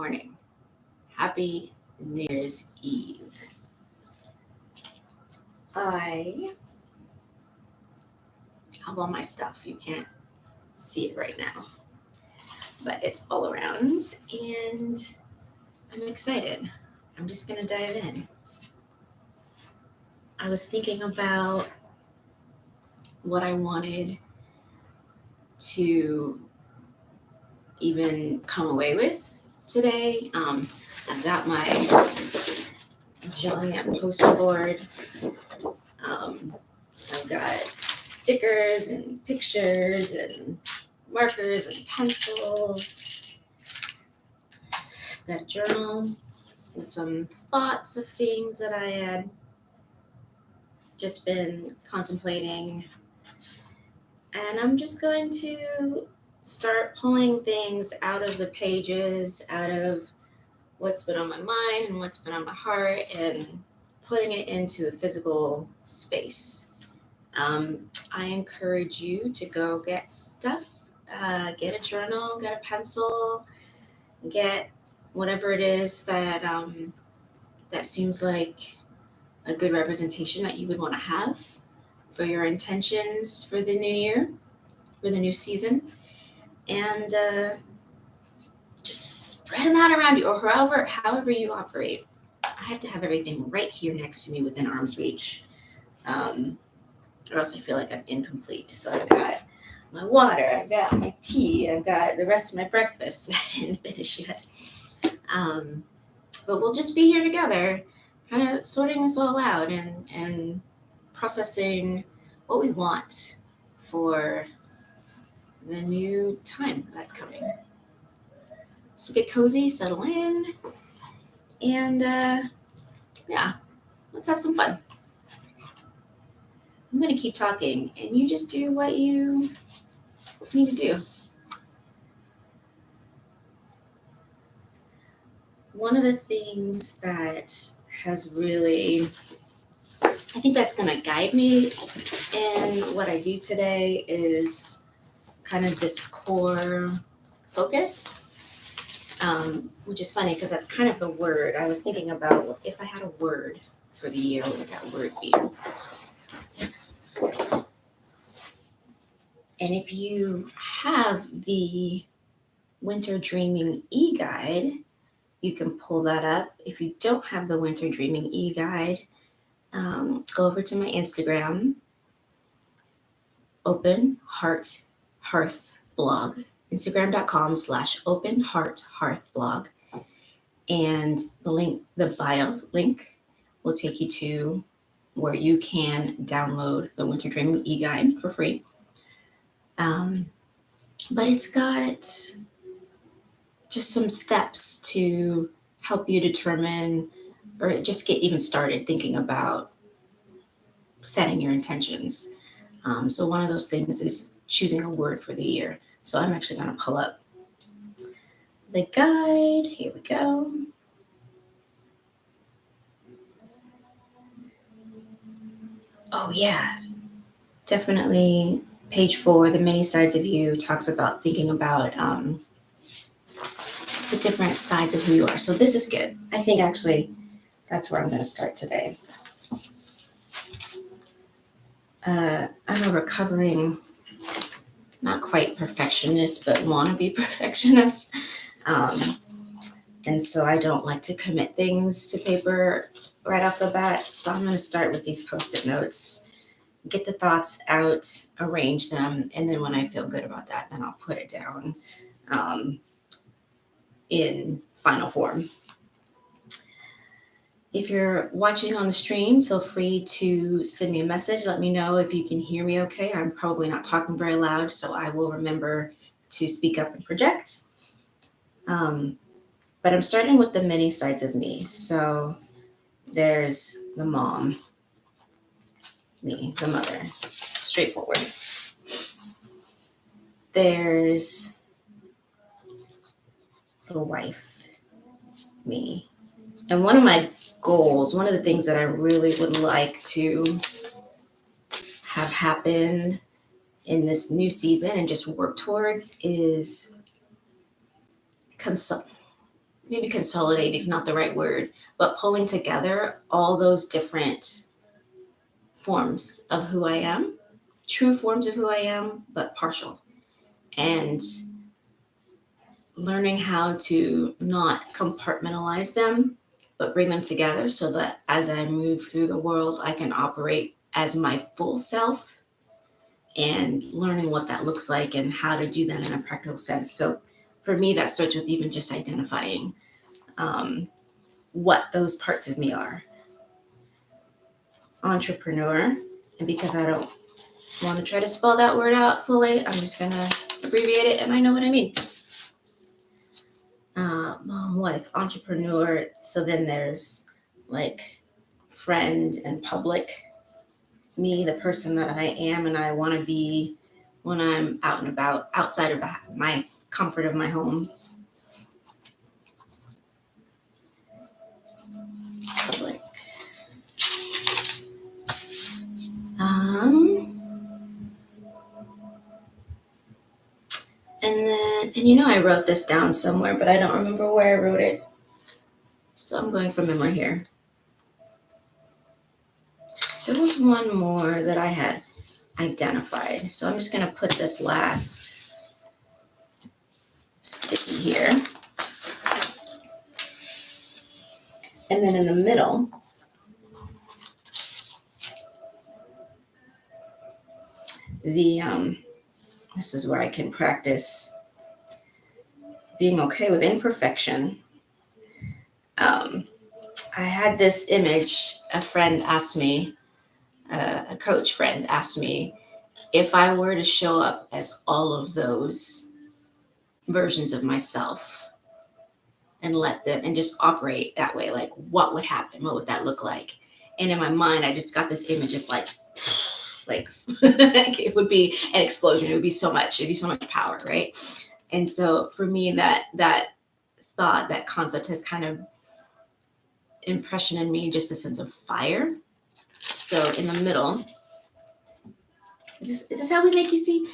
morning. Happy New Year's Eve. I have all my stuff. You can't see it right now, but it's all around and I'm excited. I'm just going to dive in. I was thinking about what I wanted to even come away with today. I've got my giant poster board. I've got stickers and pictures and markers and pencils. I've got a journal with some thoughts of things that I had just been contemplating. And I'm just going to start pulling things out of the pages, out of what's been on my mind and what's been on my heart, and putting it into a physical space. I encourage you to go get stuff, get a journal, get a pencil, get whatever it is that that seems like a good representation that you would want to have for your intentions for the new year, for the new season, and just spread them out around you, or however you operate. I have to have everything right here next to me within arm's reach, or else I feel like I'm incomplete. So I've got my water, I've got my tea, I've got the rest of my breakfast that I didn't finish yet. But we'll just be here together, kind of sorting this all out and processing what we want for the new time that's coming. So get cozy, settle in, and yeah, let's have some fun. I'm going to keep talking, and you just do what you need to do. One of the things that has really, I think that's going to guide me in what I do today is kind of this core focus, which is funny because that's kind of the word. I was thinking about if I had a word for the year, what would that word be? And if you have the Winter Dreaming e-guide, you can pull that up. If you don't have the Winter Dreaming e-guide, go over to my Instagram, Open Heart Hearth blog, Instagram.com/Open Heart Hearth blog. And the bio link will take you to where you can download the Winter Dreaming e-guide for free. But it's got just some steps to help you determine or just get even started thinking about setting your intentions. So one of those things is choosing a word for the year. So I'm actually going to pull up the guide. Here we go. Oh yeah, definitely page 4, the many sides of you, talks about thinking about the different sides of who you are. So this is good. I think actually that's where I'm going to start today. I'm a recovering, not quite perfectionist, but wannabe perfectionist. And so I don't like to commit things to paper right off the bat. So I'm going to start with these Post-it notes, get the thoughts out, arrange them, and then when I feel good about that, then I'll put it down in final form. If you're watching on the stream, feel free to send me a message. Let me know if you can hear me okay. I'm probably not talking very loud, so I will remember to speak up and project. But I'm starting with the many sides of me. So there's the mom, me, the mother, straightforward. There's the wife, me. And one of my goals, one of the things that I really would like to have happen in this new season and just work towards is maybe consolidating is not the right word, but pulling together all those different forms of who I am, true forms of who I am, but partial. And learning how to not compartmentalize them, but bring them together so that as I move through the world, I can operate as my full self, and learning what that looks like and how to do that in a practical sense. So for me, that starts with even just identifying what those parts of me are. Entrepreneur, and because I don't want to try to spell that word out fully, I'm just going to abbreviate it, and I know what I mean. Mom, wife, entrepreneur. So then there's like friend and public. Me, the person that I am and I want to be when I'm out and about, outside of my comfort of my home. Public. And then, and I wrote this down somewhere, but I don't remember where I wrote it. So I'm going from memory here. There was one more that I had identified. So I'm just going to put this last sticky here. And then in the middle, this is where I can practice being okay with imperfection. I had this image, a friend asked me, a coach friend asked me, if I were to show up as all of those versions of myself and let them and just operate that way, like what would happen? What would that look like? And in my mind, I just got this image of like it would be an explosion. It would be so much. It'd be so much power, right? And so for me, that thought, that concept has kind of impression in me, just a sense of fire. So in the middle, is this how we make you see?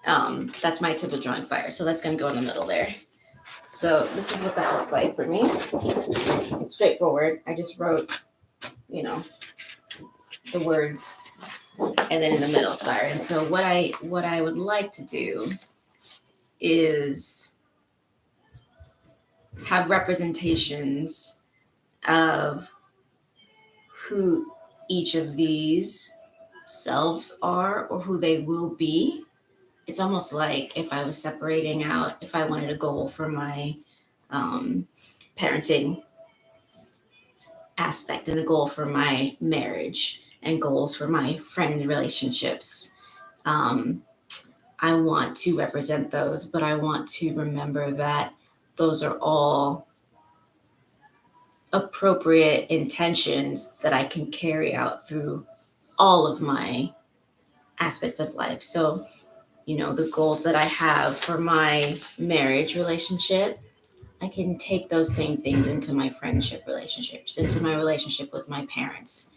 That's my tip of drawing fire. So that's going to go in the middle there. So this is what that looks like for me. It's straightforward. I just wrote, the words, and then in the middle is fire. And so what I would like to do is have representations of who each of these selves are or who they will be. It's almost like if I was separating out, if I wanted a goal for my parenting aspect and a goal for my marriage and goals for my friend relationships. I want to represent those, but I want to remember that those are all appropriate intentions that I can carry out through all of my aspects of life. So, the goals that I have for my marriage relationship, I can take those same things into my friendship relationships, into my relationship with my parents,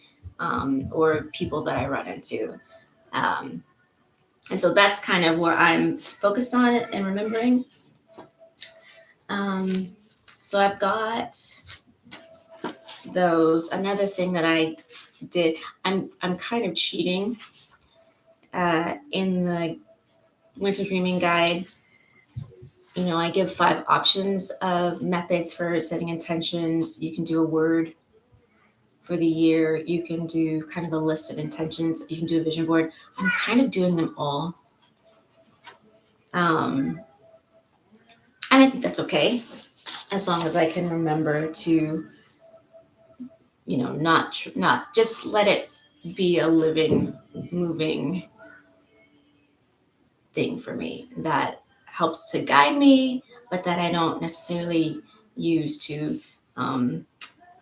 or people that I run into. And so that's kind of where I'm focused on it and remembering. So I've got those. Another thing that I did, I'm kind of cheating in the Winter Dreaming Guide. I give 5 options of methods for setting intentions. You can do a word for the year. You can do kind of a list of intentions. You can do a vision board. I'm kind of doing them all. And I think that's okay, as long as I can remember to, not just let it be a living, moving thing for me that helps to guide me, but that I don't necessarily use to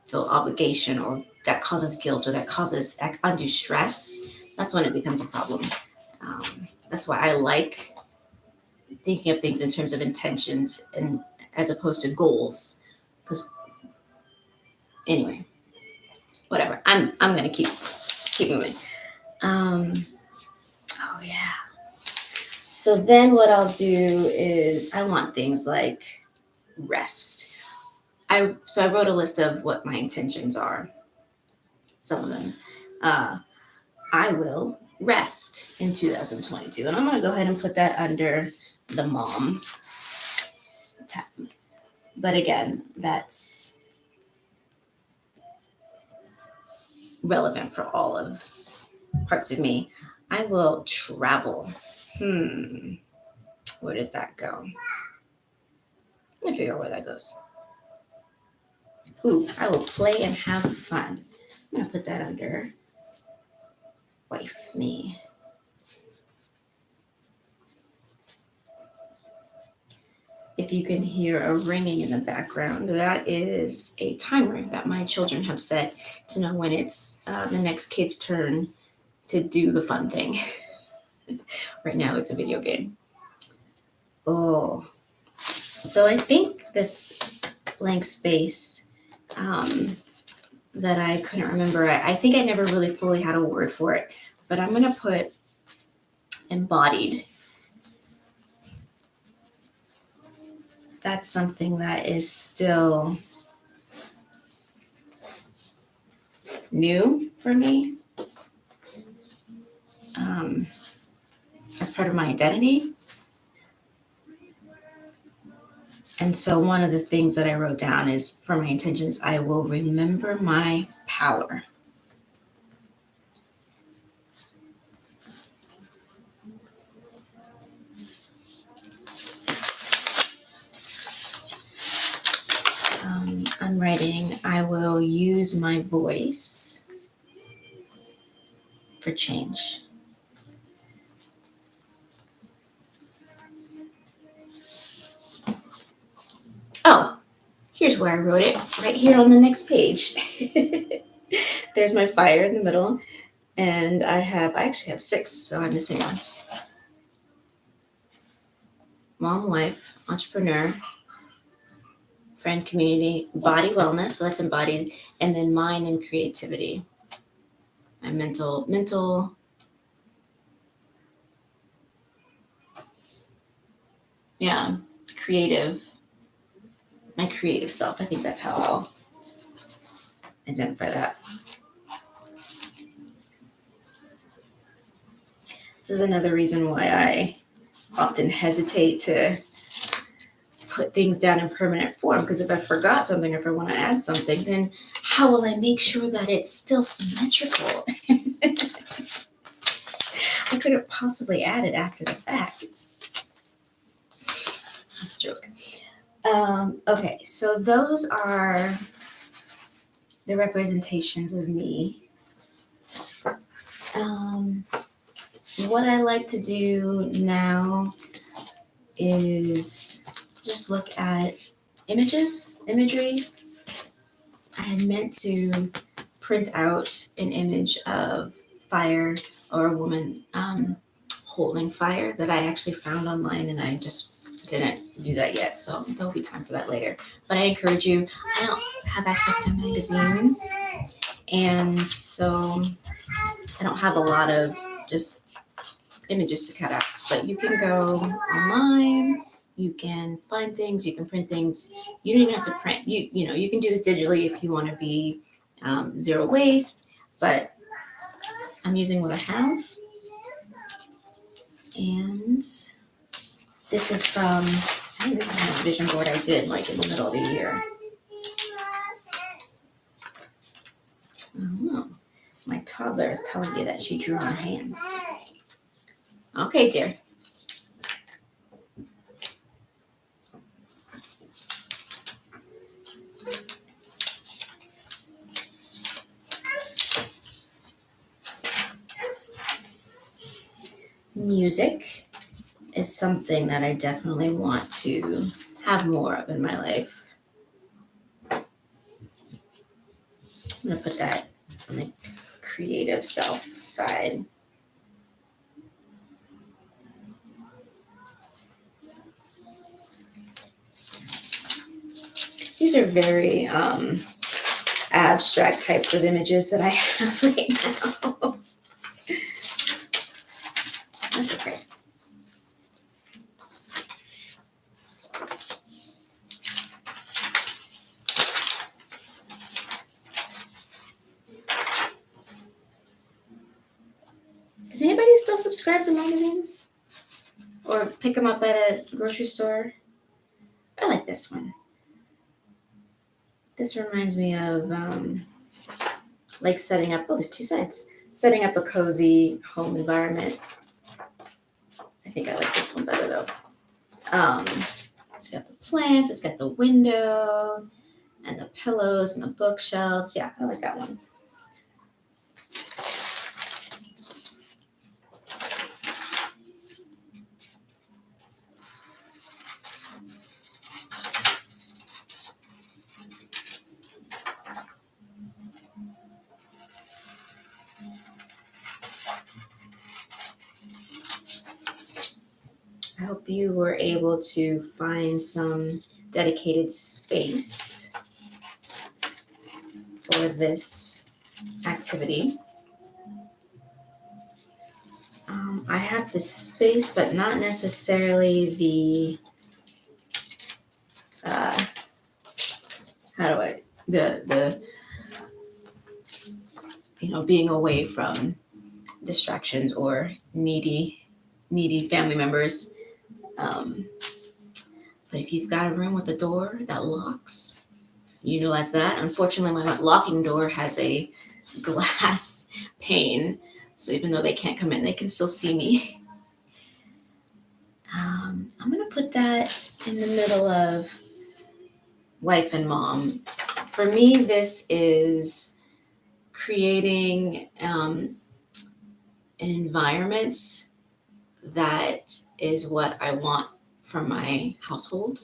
feel obligation, or that causes guilt, or that causes undue stress. That's when it becomes a problem. That's why I like thinking of things in terms of intentions and as opposed to goals. Because anyway, whatever. I'm gonna keep moving. Oh yeah. So then what I'll do is I want things like rest. I wrote a list of what my intentions are. Some of them. Uh, I will rest in 2022, and I'm gonna go ahead and put that under the mom tab. But again, that's relevant for all of parts of me. I will travel. Where does that go? Let me figure out where that goes. Ooh, I will play and have fun. I'm gonna put that under wife me. If you can hear a ringing in the background, that is a timer that my children have set to know when it's the next kid's turn to do the fun thing. Right now, it's a video game. Oh, so I think this blank space that I couldn't remember, I think I never really fully had a word for it, but I'm going to put embodied. That's something that is still new for me as part of my identity. And so one of the things that I wrote down is for my intentions, I will remember my power. I'm writing, I will use my voice for change. Oh, here's where I wrote it, right here on the next page. There's my fire in the middle, and I actually have 6, so I'm missing one. Mom, wife, entrepreneur, friend, community, body wellness, so that's embodied, and then mind and creativity. My mental, yeah, creative, my creative self. I think that's how I'll identify that. This is another reason why I often hesitate to put things down in permanent form, because if I forgot something, if I want to add something, then how will I make sure that it's still symmetrical? I couldn't possibly add it after the fact. That's a joke. Okay, so those are the representations of me. What I like to do now is just look at imagery. I had meant to print out an image of fire or a woman holding fire that I actually found online, and I just didn't do that yet, so there'll be time for that later. But I encourage you, I don't have access to magazines, and so I don't have a lot of just images to cut out, but you can go online, you can find things, you can print things. You don't even have to print. You know, you can do this digitally if you want to be zero waste, but I'm using what I have. And this is from, I think this is from a vision board I did like in the middle of the year. Oh, my toddler is telling me that she drew her hands. Okay, dear. Music is something that I definitely want to have more of in my life. I'm going to put that on the creative self side. These are very abstract types of images that I have right now. That's okay. Does anybody still subscribe to magazines? Or pick them up at a grocery store? I like this one. This reminds me of like setting up, there's two sides. Setting up a cozy home environment. I think I like this one better though. It's got the plants, it's got the window, and the pillows and the bookshelves. Yeah, I like that one. I hope you were able to find some dedicated space for this activity. I have the space, but not necessarily the, the being away from distractions or needy family members. But if you've got a room with a door that locks, utilize that. Unfortunately, my locking door has a glass pane, so even though they can't come in, they can still see me. I'm going to put that in the middle of wife and mom. For me, this is creating an environment that is what I want from my household.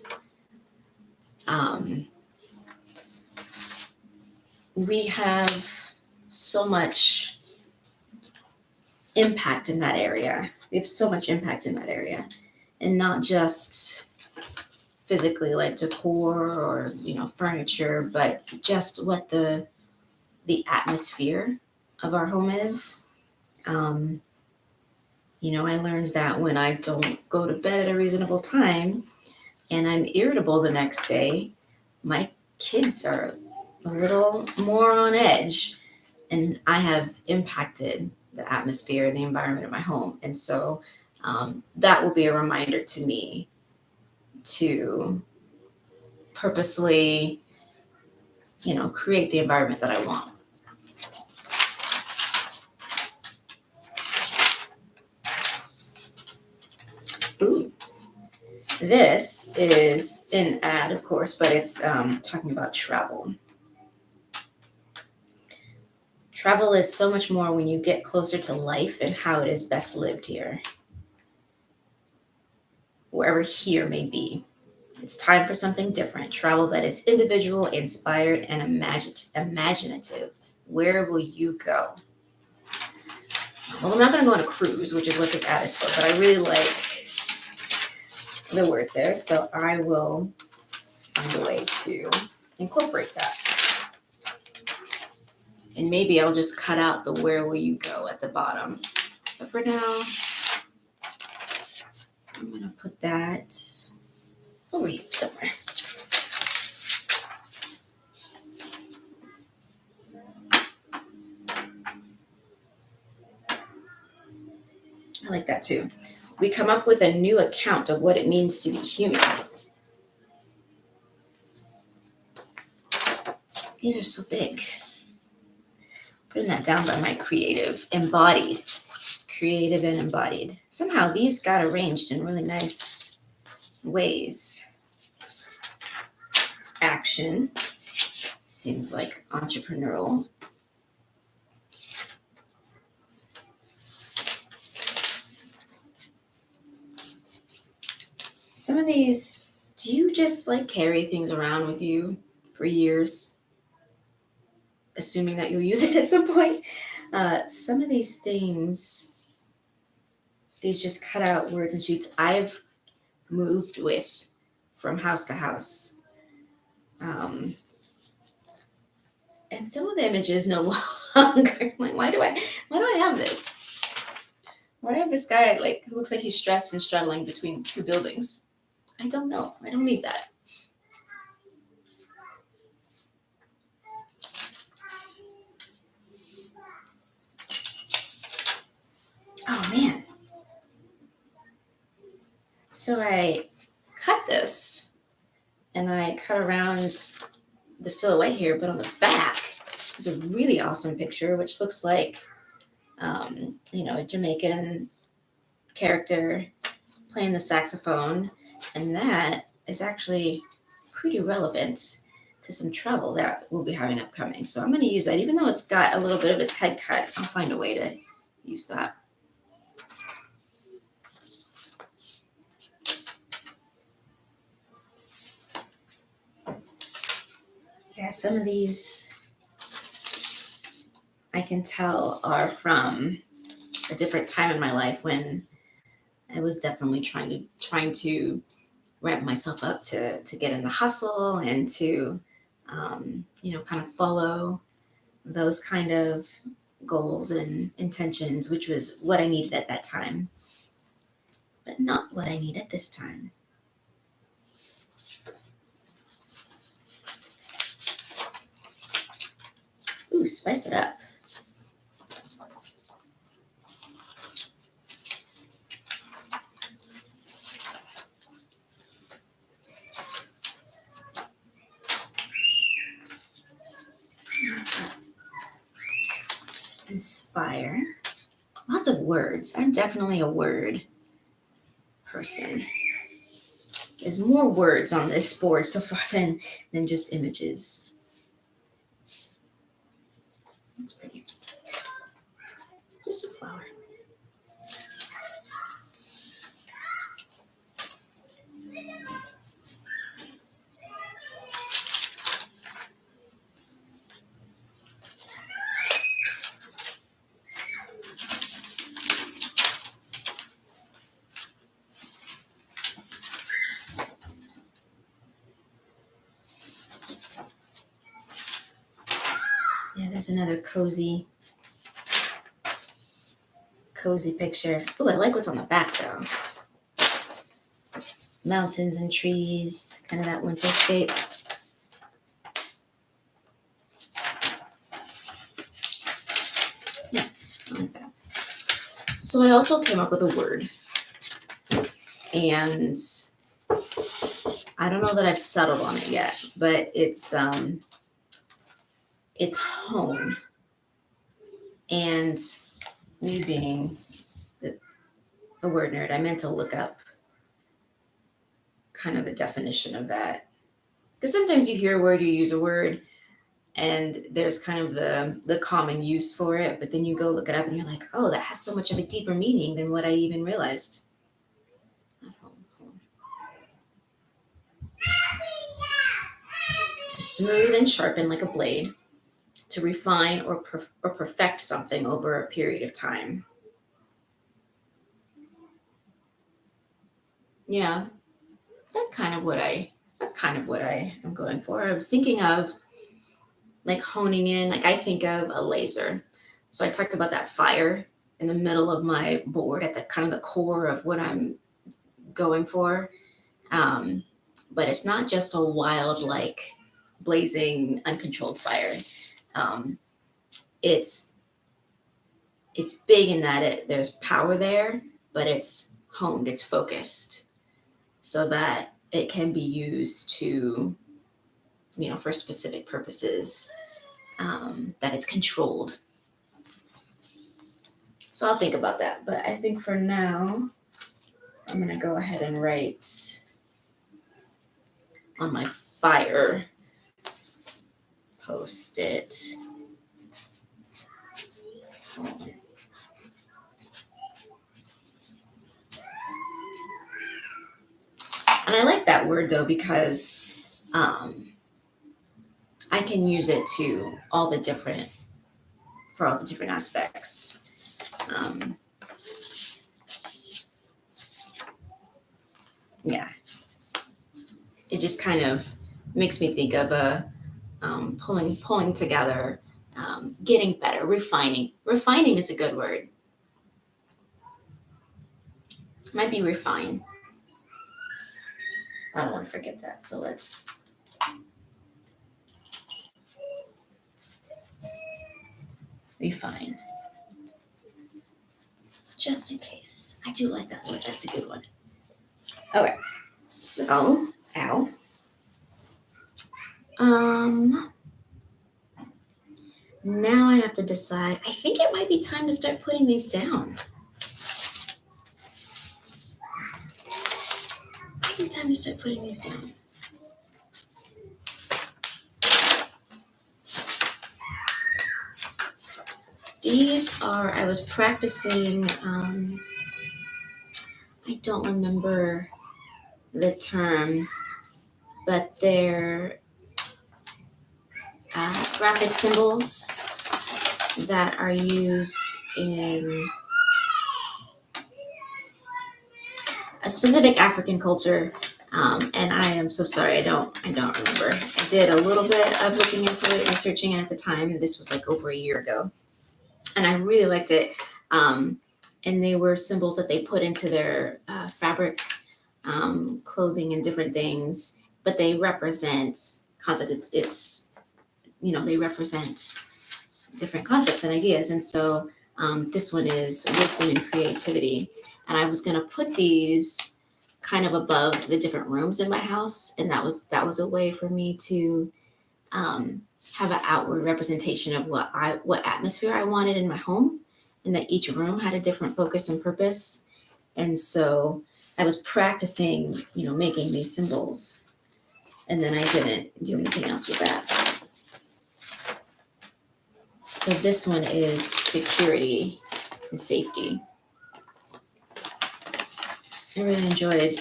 We have so much impact in that area. We have so much impact in that area, and not just physically like decor or furniture, but just what the atmosphere of our home is. I learned that when I don't go to bed at a reasonable time and I'm irritable the next day, my kids are a little more on edge, and I have impacted the atmosphere and the environment of my home. And so that will be a reminder to me to purposely, create the environment that I want. Ooh, this is an ad, of course, but it's talking about travel. Travel is so much more when you get closer to life and how it is best lived here, wherever here may be. It's time for something different. Travel that is individual, inspired, and imaginative. Where will you go? Well, I'm not going to go on a cruise, which is what this ad is for, but I really like the words there, so I will find a way to incorporate that. And maybe I'll just cut out the where will you go at the bottom. But for now, I'm going to put that over here somewhere. I like that too. We come up with a new account of what it means to be human. These are so big. Putting that down by my creative and embodied. Somehow these got arranged in really nice ways. Action seems like entrepreneurial. Some of these, do you just like carry things around with you for years, assuming that you'll use it at some point? Some of these things, these just cut out words and sheets I've moved with from house to house. And some of the images no longer. Like, why do I have this? Why do I have this guy who looks like he's stressed and struggling between two buildings? I don't know. I don't need that. So I cut this and I cut around the silhouette here, but on the back is a really awesome picture, which looks like, a Jamaican character playing the saxophone. And that is actually pretty relevant to some travel that we'll be having upcoming. So I'm going to use that. Even though it's got a little bit of his head cut, I'll find a way to use that. Yeah, some of these I can tell are from a different time in my life when I was definitely trying to ramp myself up to get in the hustle and to kind of follow those kind of goals and intentions, which was what I needed at that time, but not what I need at this time. Ooh, spice it up. Inspire. Lots of words. I'm definitely a word person. There's more words on this board so far than just images. That's pretty. Just a flower. Yeah, there's another cozy picture. Oh, I like what's on the back though. Mountains and trees, kind of that winterscape. Yeah, I like that. So I also came up with a word, and I don't know that I've settled on it yet, but it's home. And me being a word nerd, I meant to look up kind of the definition of that. Because sometimes you hear a word, you use a word, and there's kind of the common use for it, but then you go look it up and you're like, oh, that has so much of a deeper meaning than what I even realized. Not home. To smooth and sharpen like a blade, to refine or perfect something over a period of time. Yeah, that's kind of what I am going for. I was thinking of like honing in, like I think of a laser. So I talked about that fire in the middle of my board at the kind of the core of what I'm going for. Um, but it's not just a wild, like blazing, uncontrolled fire. Um, it's it's big in that there's power there, but it's honed, it's focused, so that it can be used to, for specific purposes. That it's controlled. So I'll think about that. But I think for now, I'm gonna go ahead and write on my fire post-it. And I like that word though because I can use it for all the different aspects. Yeah, it just kind of makes me think of pulling together, getting better, refining. Refining is a good word. Might be refine. I don't want to forget that. So let's refine. Just in case. I do like that word. That's a good one. Okay, so, ow. Um, Now I have to decide. I think it might be time to start putting these down. I think time to start putting these down. These are, I was practicing, I don't remember the term, but they're graphic symbols that are used in a specific African culture. And I am so sorry, I don't remember. I did a little bit of looking into it, researching it at the time. This was like over a year ago, and I really liked it. Um, and they were symbols that they put into their fabric, clothing, and different things. But they represent concept. It's they represent different concepts and ideas. And so this one is wisdom and creativity. And I was going to put these kind of above the different rooms in my house, and that was a way for me to um, have an outward representation of what atmosphere I wanted in my home, and that each room had a different focus and purpose. And so I was practicing, making these symbols, and then I didn't do anything else with that. So this one is security and safety. I really enjoyed,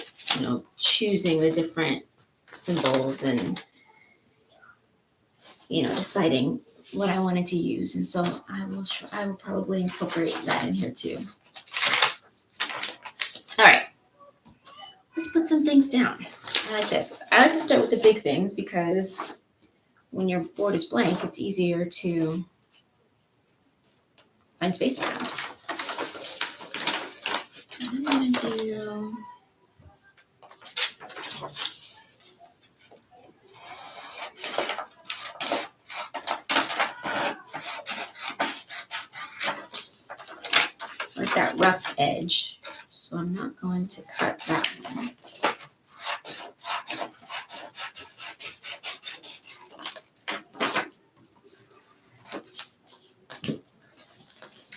choosing the different symbols and, deciding what I wanted to use. And so I will probably incorporate that in here too. All right, let's put some things down. I like this. I like to start with the big things because when your board is blank, it's easier to find space for them. And I'm gonna do like that rough edge. So I'm not going to cut that one.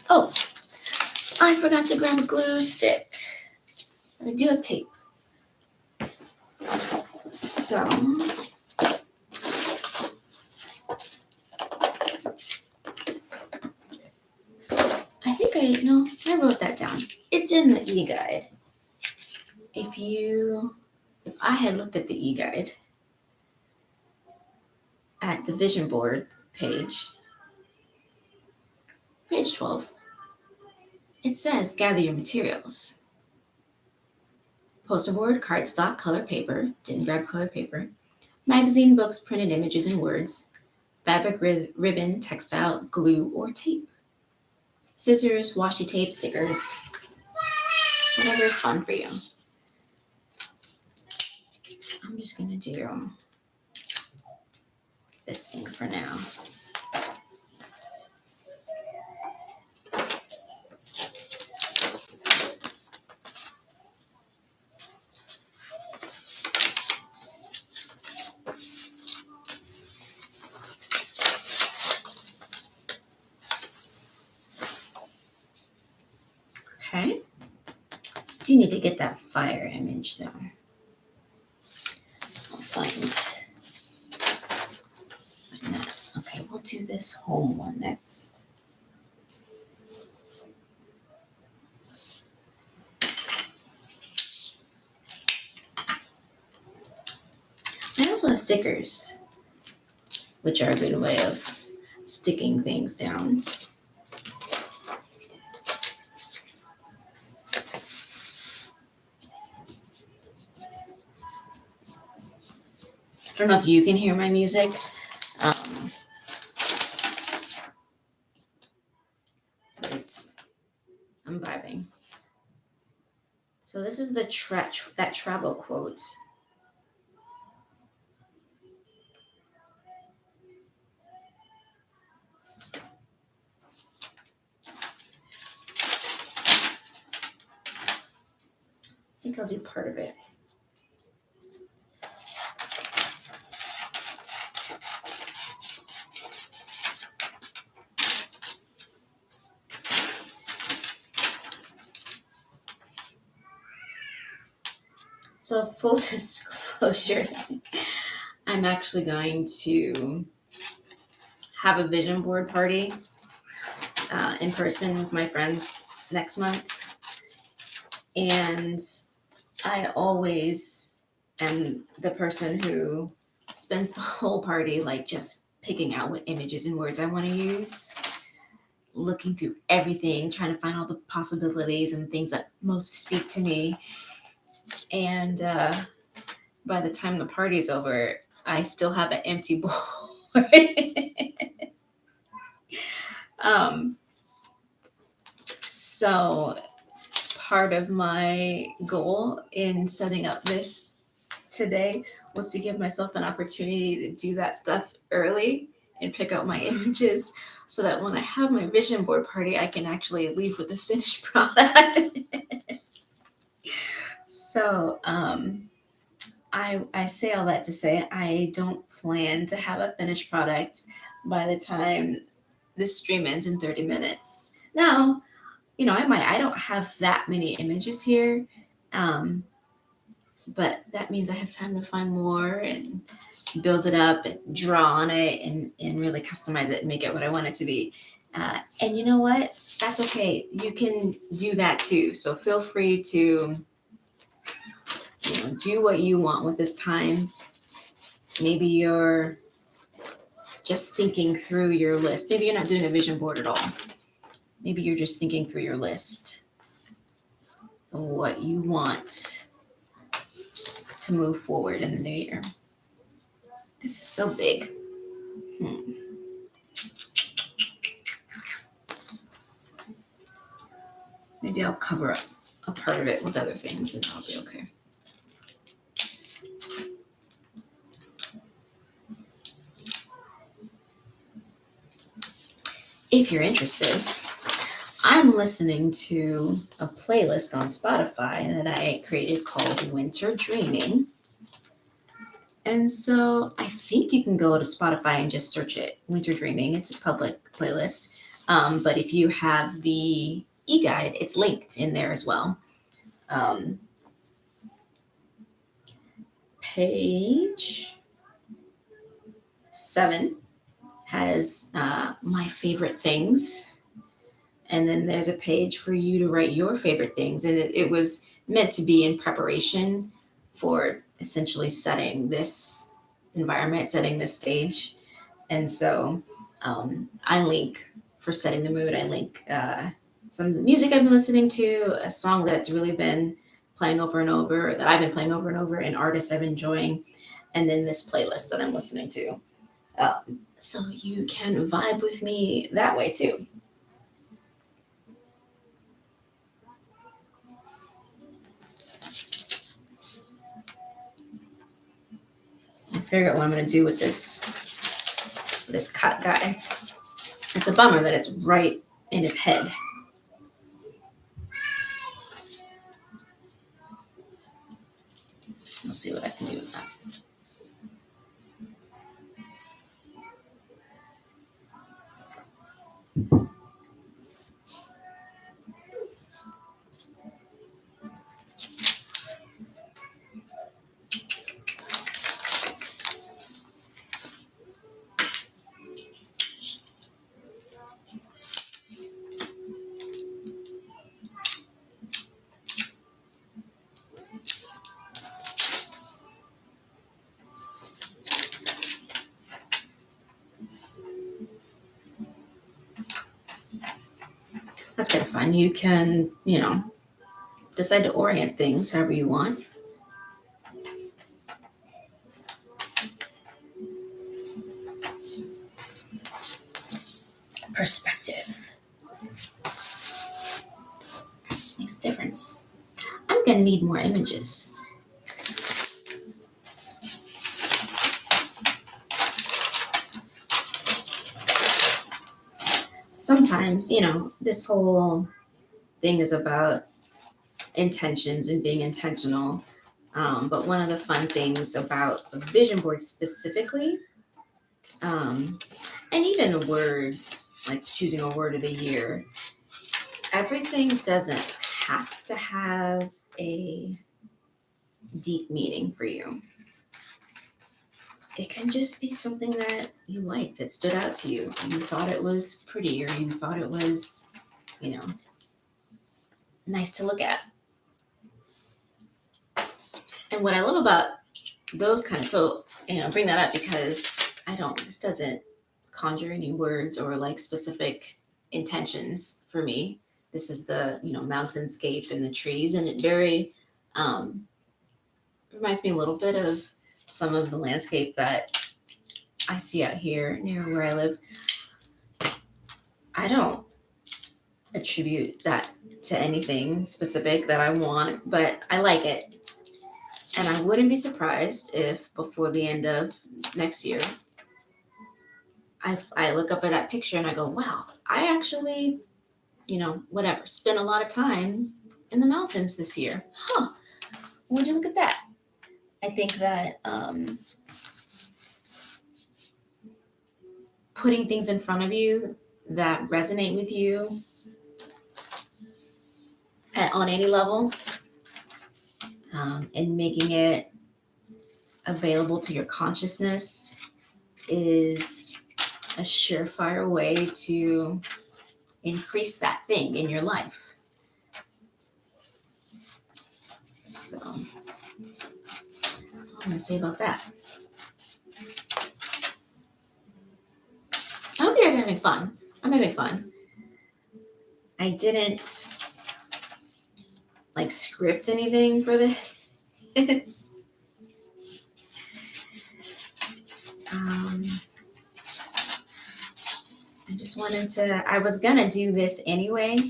Oh, I forgot to grab a glue stick. But I do have tape. So I wrote that down. It's in the e-guide. If I had looked at the e-guide at the vision board page 12, it says gather your materials. Poster board, cardstock, color paper, didn't grab color paper, magazine, books, printed images and words, fabric, ribbon, textile, glue, or tape, scissors, washi tape, stickers, whatever is fun for you. I'm just gonna do this thing for now. Okay. Do need to get that fire image though. I'll find that. Okay, we'll do this home one next. I also have stickers, which are a good way of sticking things down. I don't know if you can hear my music. But I'm vibing. So this is that travel quote. I think I'll do part of it. So full disclosure, I'm actually going to have a vision board party in person with my friends next month. And I always am the person who spends the whole party like just picking out what images and words I want to use, looking through everything, trying to find all the possibilities and things that most speak to me. And by the time the party's over, I still have an empty board. um, so part of my goal in setting up this today was to give myself an opportunity to do that stuff early and pick out my images so that when I have my vision board party, I can actually leave with a finished product. So I say all that to say I don't plan to have a finished product by the time this stream ends in 30 minutes. Now, I don't have that many images here. Um, but that means I have time to find more and build it up and draw on it and really customize it and make it what I want it to be. And you know what? That's okay. You can do that too. So feel free to do what you want with this time. Maybe you're just thinking through your list. Maybe you're not doing a vision board at all. Maybe you're just thinking through your list of what you want to move forward in the new year. This is so big. Maybe I'll cover up a part of it with other things and I'll be okay. If you're interested, I'm listening to a playlist on Spotify that I created called Winter Dreaming. And so I think you can go to Spotify and just search it, Winter Dreaming. It's a public playlist. But if you have the e-guide, it's linked in there as well. Page 7 has my favorite things. And then there's a page for you to write your favorite things. And it was meant to be in preparation for essentially setting this environment, setting this stage. And so I link for setting the mood. I link some music I've been listening to, a song that's really been playing over and over, that I've been playing over and over, and artists I've been enjoying, and then this playlist that I'm listening to. So you can vibe with me that way too. I figure out what I'm going to do with this cut guy. It's a bummer that it's right in his head. We'll see what I can do with that. That's kind of fun. You can, decide to orient things however you want. Perspective makes a difference. I'm going to need more images. Sometimes, this whole thing is about intentions and being intentional. But one of the fun things about a vision board specifically, and even words, like choosing a word of the year, everything doesn't have to have a deep meaning for you. It can just be something that you liked, that stood out to you. You thought it was pretty, or you thought it was, you know, nice to look at. And what I love about those kind of, so, bring that up because this doesn't conjure any words or like specific intentions for me. This is the, mountainscape and the trees, and it very, reminds me a little bit of some of the landscape that I see out here near where I live. I don't attribute that to anything specific that I want, but I like it. And I wouldn't be surprised if before the end of next year, I look up at that picture and I go, wow, I actually, whatever, spent a lot of time in the mountains this year. Huh, would you look at that? I think that putting things in front of you that resonate with you on any level, and making it available to your consciousness is a surefire way to increase that thing in your life. So that's all I'm going to say about that. I hope you guys are having fun. I'm having fun. I didn't script anything for this. I just I was going to do this anyway.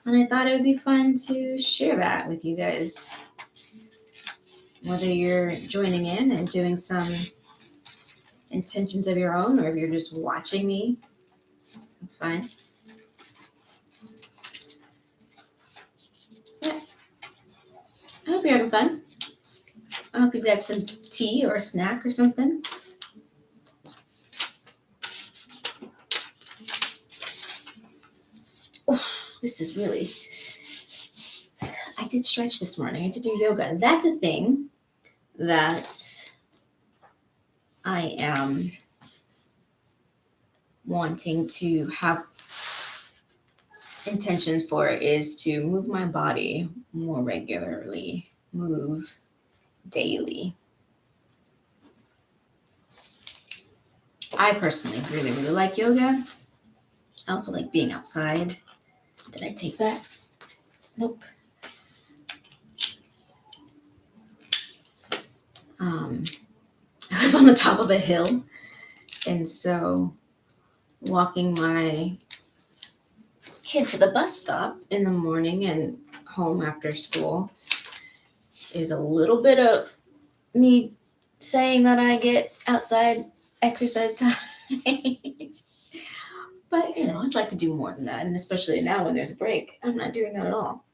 And I thought it would be fun to share that with you guys. Whether you're joining in and doing some intentions of your own, or if you're just watching me, that's fine. Yeah. I hope you're having fun. I hope you've got some tea or a snack or something. Oh, this is really... I did stretch this morning. I did do yoga. That's a thing that I am wanting to have intentions for, is to move my body more regularly, move daily. I personally really, really like yoga. I also like being outside. Did I take that? Nope. I live on the top of a hill, and so walking my kid to the bus stop in the morning and home after school is a little bit of me saying that I get outside exercise time. But, I'd like to do more than that. And especially now when there's a break, I'm not doing that at all.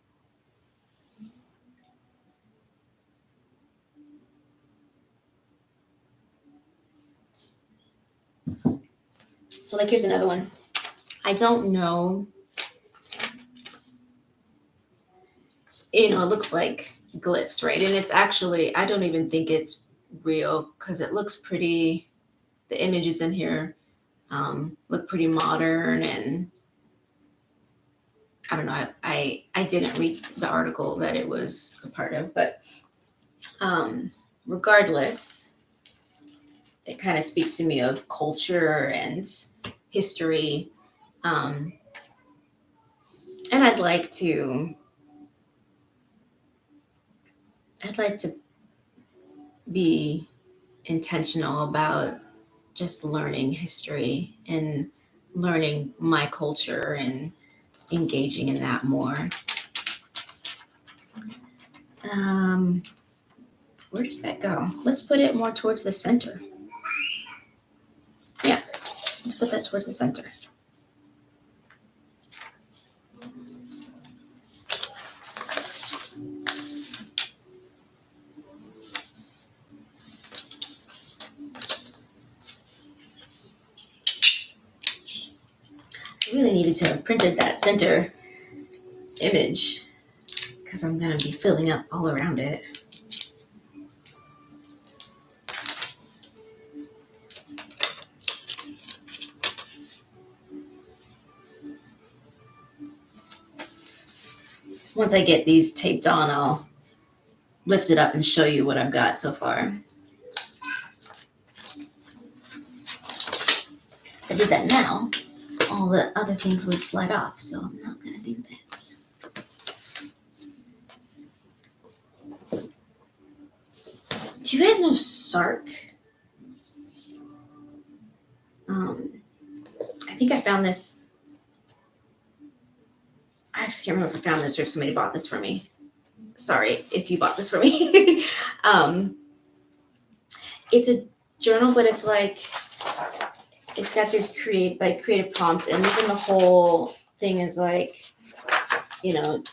So, here's another one. I don't know. It looks like glyphs, right? And it's actually, I don't even think it's real because it looks pretty, the images in here look pretty modern, and I don't know, I didn't read the article that it was a part of, but regardless, it kind of speaks to me of culture and history, and I'd like to be intentional about just learning history and learning my culture and engaging in that more. Where does that go? Let's put it more towards the center. Yeah, let's put that towards the center. I really needed to have printed that center image because I'm going to be filling up all around it. once I get these taped on, I'll lift it up and show you what I've got so far. If I did that now, all the other things would slide off, so I'm not gonna do that. Do you guys know Sark? I think I found this. I actually can't remember if I found this or if somebody bought this for me. Sorry if you bought this for me. It's a journal, but it's like, it's got these creative prompts, and even the whole thing is like,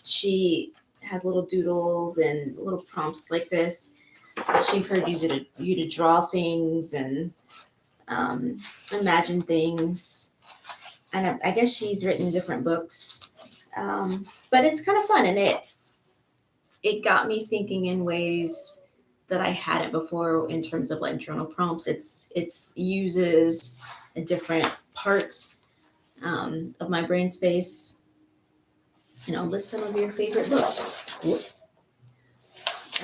she has little doodles and little prompts like this, but she encourages you to draw things and imagine things. And I guess she's written different books, but it's kind of fun, and it got me thinking in ways that I hadn't before in terms of like journal prompts. It's uses a different part of my brain space. List some of your favorite books.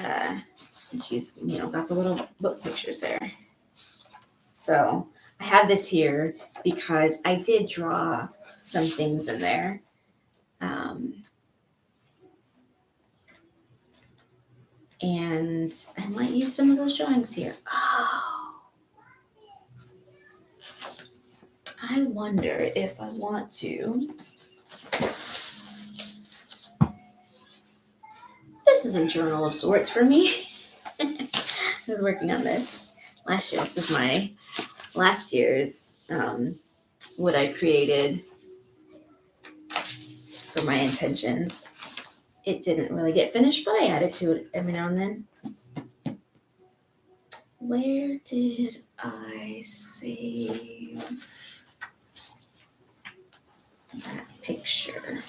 And she's got the little book pictures there. So I have this here because I did draw some things in there. And I might use some of those drawings here. Oh, I wonder if I want to. This is a journal of sorts for me. I was working on this last year. This is my last year's, what I created for my intentions. It didn't really get finished, but I added to it every now and then. Where did I save that picture?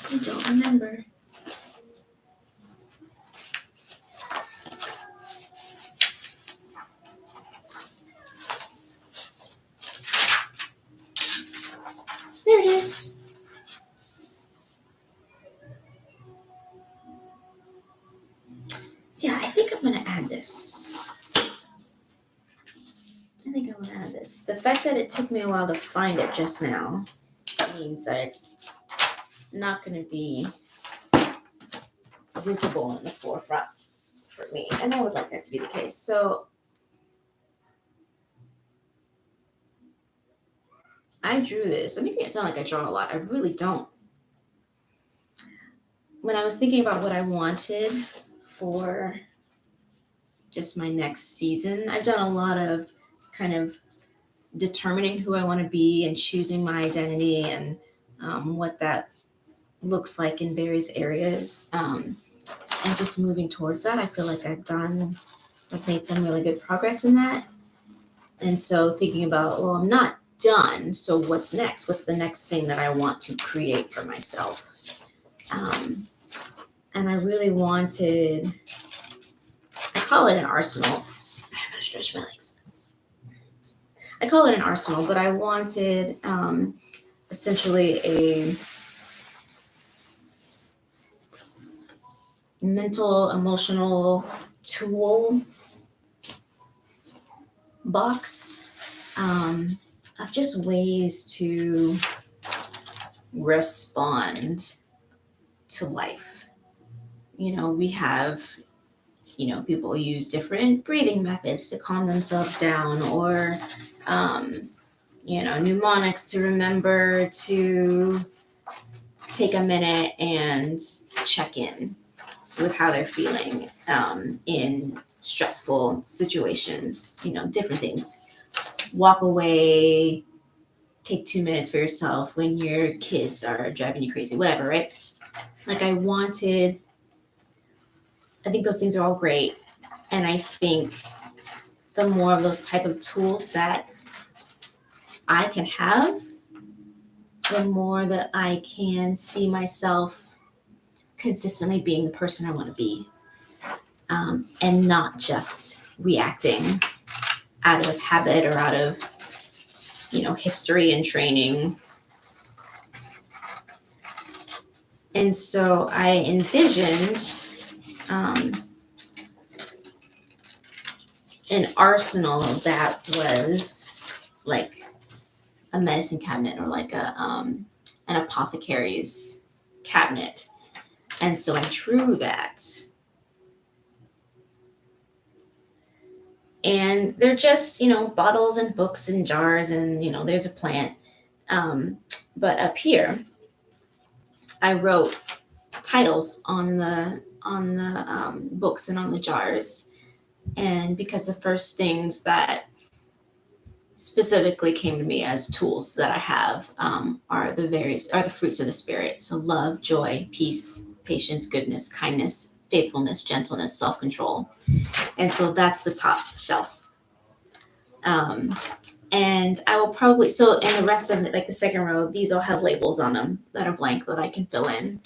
I don't remember. There it is. Yeah, I think I'm going to add this. The fact that it took me a while to find it just now means that it's not going to be visible in the forefront for me. And I would like that to be the case. So I drew this. I'm making it sound like I draw a lot. I really don't. When I was thinking about what I wanted for just my next season, I've done a lot of kind of determining who I want to be and choosing my identity and what that looks like in various areas, and just moving towards that. I feel like I've made some really good progress in that. And so thinking about, well, I'm not done, so what's next? What's the next thing that I want to create for myself? And I really wanted, I call it an arsenal. I'm gonna stretch my legs. I call it an arsenal, but I wanted essentially a mental, emotional tool box of just ways to respond to life. We have, people use different breathing methods to calm themselves down, or mnemonics to remember to take a minute and check in with how they're feeling in stressful situations, different things. Walk away, take 2 minutes for yourself when your kids are driving you crazy, whatever, right? Like I think those things are all great. And I think the more of those type of tools that I can have, the more that I can see myself consistently being the person I want to be, and not just reacting out of habit or out of history and training. And so I envisioned an arsenal that was like a medicine cabinet or like an apothecary's cabinet. And so I drew that. And they're just, bottles and books and jars and, there's a plant. But up here, I wrote titles on the books and on the jars. And because the first things that specifically came to me as tools that I have are the fruits of the spirit. So love, joy, peace, patience, goodness, kindness, faithfulness, gentleness, self-control. And so that's the top shelf. And I will probably, so in the rest of it, like the second row, these all have labels on them that are blank that I can fill in.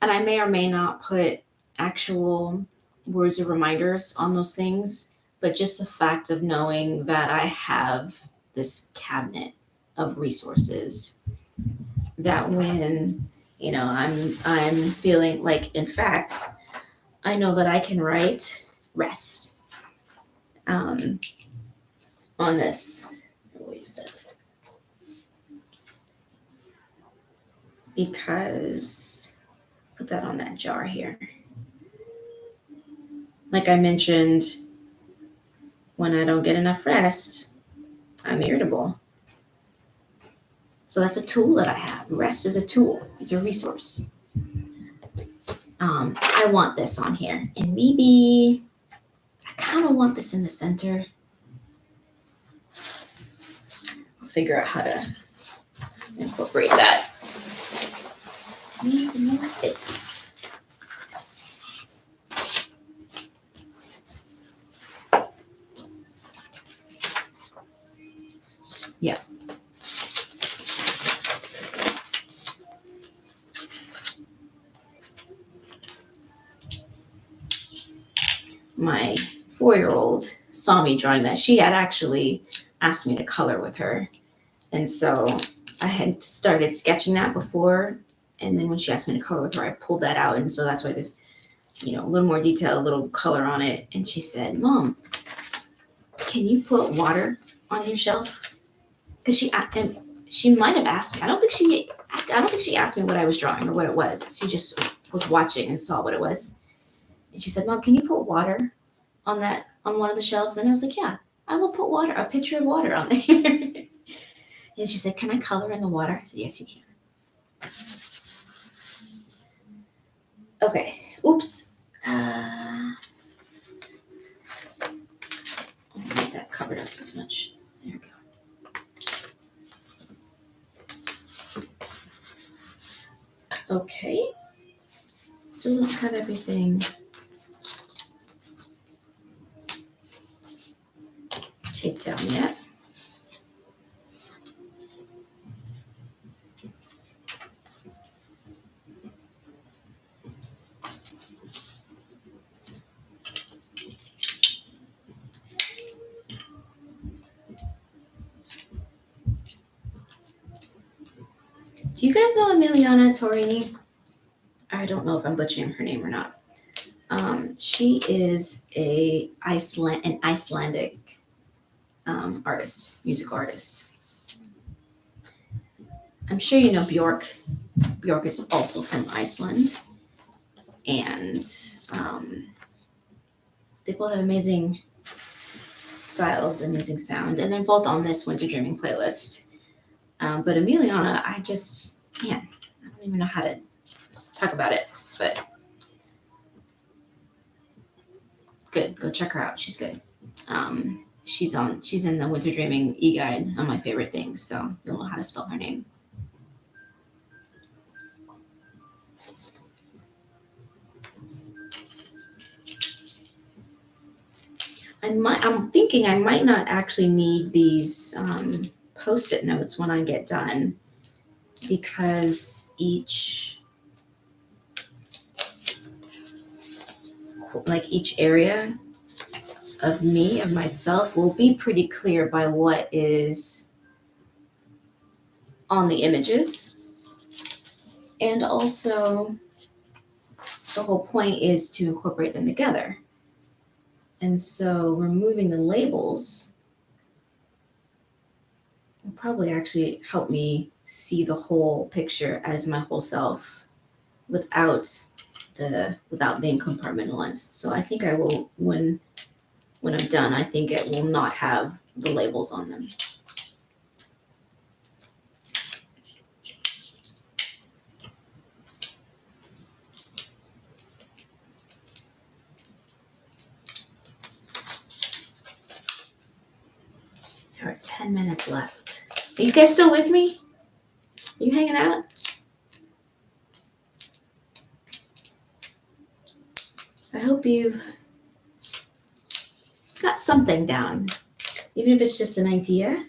And I may or may not put actual words or reminders on those things, but just the fact of knowing that I have this cabinet of resources that when, I'm feeling like, in fact, I know that I can write rest on this. We'll use that. Because put that on that jar here. Like I mentioned, when I don't get enough rest, I'm irritable. So that's a tool that I have. Rest is a tool. It's a resource. I want this on here. And maybe I kind of want this in the center. I'll figure out how to incorporate that. Needs more space. Yeah. My 4-year-old saw me drawing that. She had actually asked me to color with her. And so I had started sketching that before. And then when she asked me to color with her, I pulled that out. And so that's why there's, a little more detail, a little color on it. And she said, Mom, can you put water on your shelf? Because she might have asked me. I don't think she asked me what I was drawing or what it was. She just was watching and saw what it was. And she said, Mom, can you put water on one of the shelves? And I was like, yeah, I will put a picture of water on there. And she said, can I color in the water? I said, yes, you can. Okay. Oops. I'll get that covered up as much. There we go. Okay. Still don't have everything taped down yet. Do you guys know Emiliana Torini? I don't know if I'm butchering her name or not. She is an Icelandic artist, music artist. I'm sure you know Bjork. Bjork is also from Iceland. And they both have amazing styles, amazing sound. And they're both on this Winter Dreaming playlist. But Emiliana, I don't even know how to talk about it. But good, go check her out. She's good. She's in the Winter Dreaming e-guide on my favorite things, so you'll know how to spell her name. I'm thinking I might not actually need these Post-it notes when I get done, because each area of myself will be pretty clear by what is on the images. And also, the whole point is to incorporate them together. And so removing the labels will probably actually help me see the whole picture as my whole self without being compartmentalized. So I think I will, when I'm done, I think it will not have the labels on them. There are 10 minutes left. Are you guys still with me? Are you hanging out? I hope you've got something down, even if it's just an idea,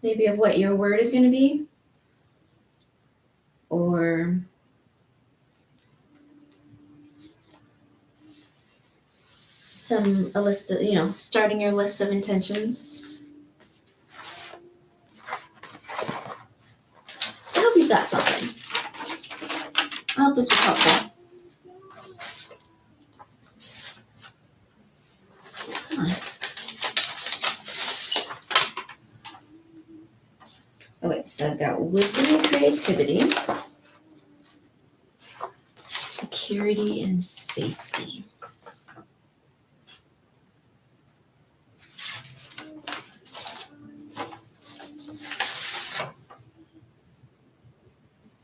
maybe of what your word is going to be, or a list of, starting your list of intentions. I hope you've got something. I hope this was helpful. Come on. Okay, so I've got wisdom and creativity, security and safety.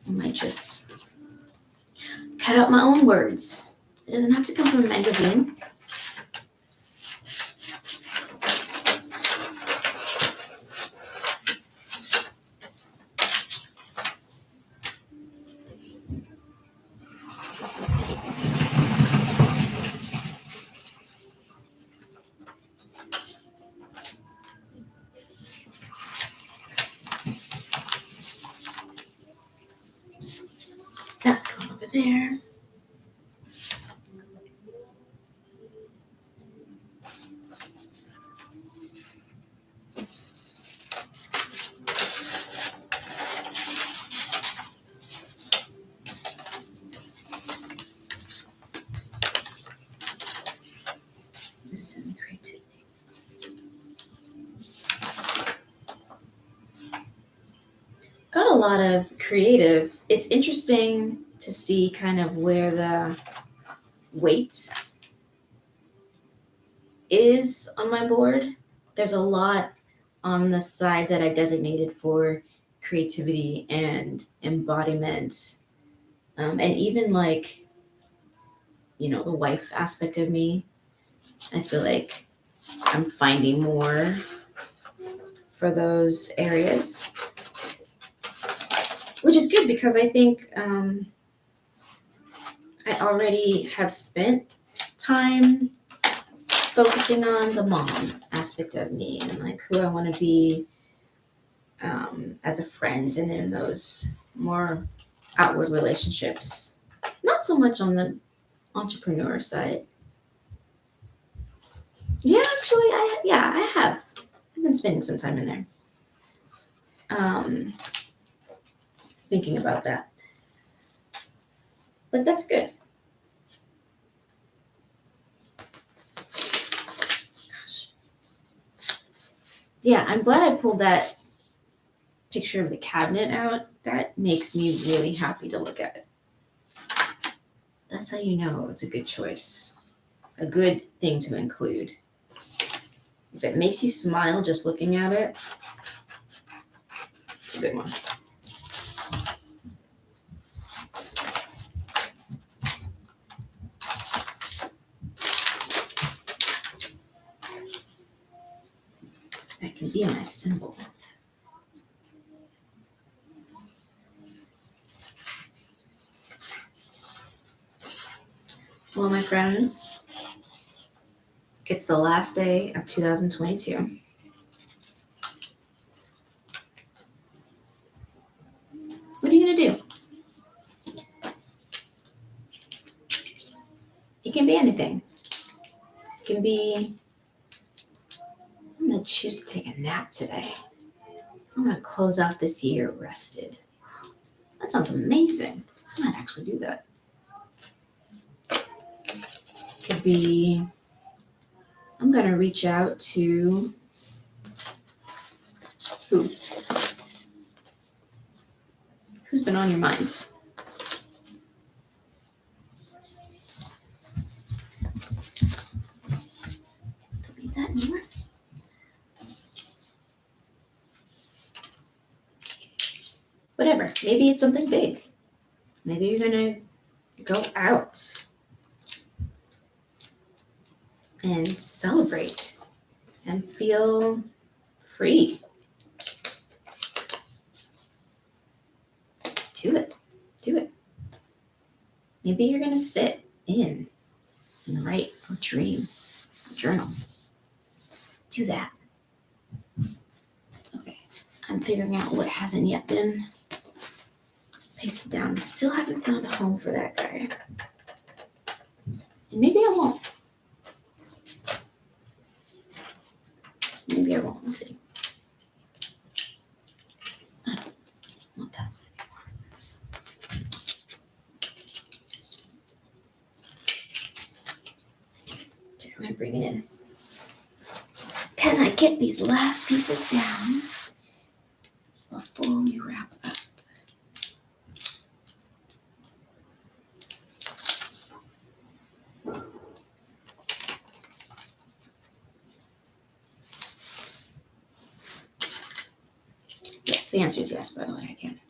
I might just cut out my own words. It doesn't have to come from a magazine. That's going over there. Wisdom and creativity. Got a lot of creative. It's interesting to see kind of where the weight is on my board. There's a lot on the side that I designated for creativity and embodiment, and even like, the wife aspect of me. I feel like I'm finding more for those areas, which is good because I think I already have spent time focusing on the mom aspect of me and like who I want to be as a friend and in those more outward relationships. Not so much on the entrepreneur side. Yeah, actually, I have. I've been spending some time in there. Thinking about that. But that's good. Gosh. Yeah, I'm glad I pulled that picture of the cabinet out. That makes me really happy to look at it. That's how you know it's a good choice. A good thing to include. If it makes you smile just looking at it, it's a good one. That can be my symbol. Well, my friends, it's the last day of 2022. What are you going to do? It can be anything. It can be, I'm going to choose to take a nap today. I'm gonna close out this year rested. That sounds amazing. I might actually do that. Could be, I'm gonna reach out to who? Who's been on your mind? Don't need that anymore. Whatever. Maybe it's something big. Maybe you're gonna go out and celebrate and feel free. Do it. Do it. Maybe you're gonna sit in and write or dream or journal. Do that. Okay. I'm figuring out what hasn't yet been pasted down. Still haven't found a home for that guy. And maybe I won't. Maybe I won't. We'll see. I don't want that one anymore. Okay, I'm gonna bring it in. Can I get these last pieces down before we wrap up? Yes, the answer is yes, by the way, I can.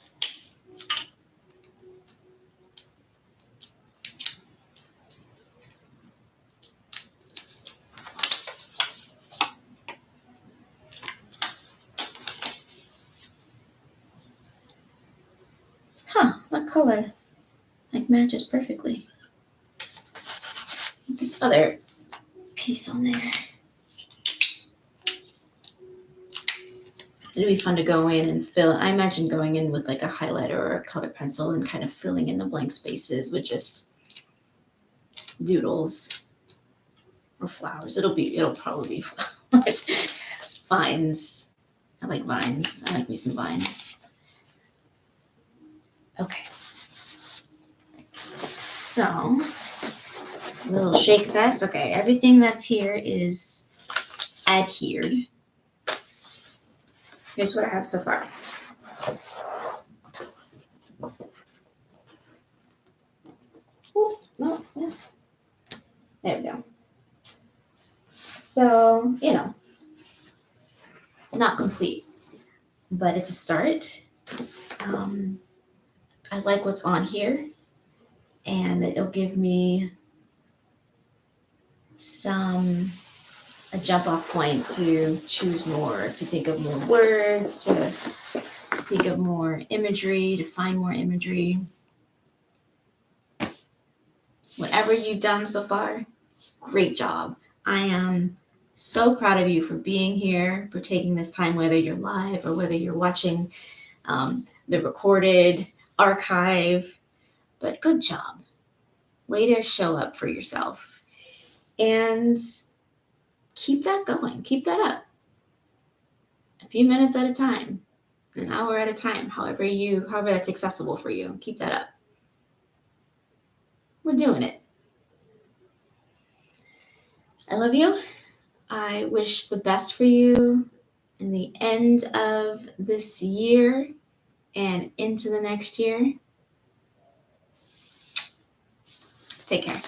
Huh, what color? Like matches perfectly. This other piece on there. It'd be fun to go in and fill. I imagine going in with like a highlighter or a colored pencil and kind of filling in the blank spaces with just doodles or flowers. It'll probably be flowers. Vines. I like vines. I like me some vines. Okay. So, a little shake test. Okay, everything that's here is adhered. Here's what I have so far. Oh, no, yes. There we go. So, not complete, but it's a start. I like what's on here, and it'll give me a jump off point to choose more, to think of more words, to think of more imagery, to find more imagery. Whatever you've done so far, great job. I am so proud of you for being here, for taking this time, whether you're live or whether you're watching the recorded archive, but good job. Way to show up for yourself. And keep that going. Keep that up. A few minutes at a time, an hour at a time, however that's accessible for you. Keep that up. We're doing it. I love you. I wish the best for you in the end of this year and into the next year. Take care.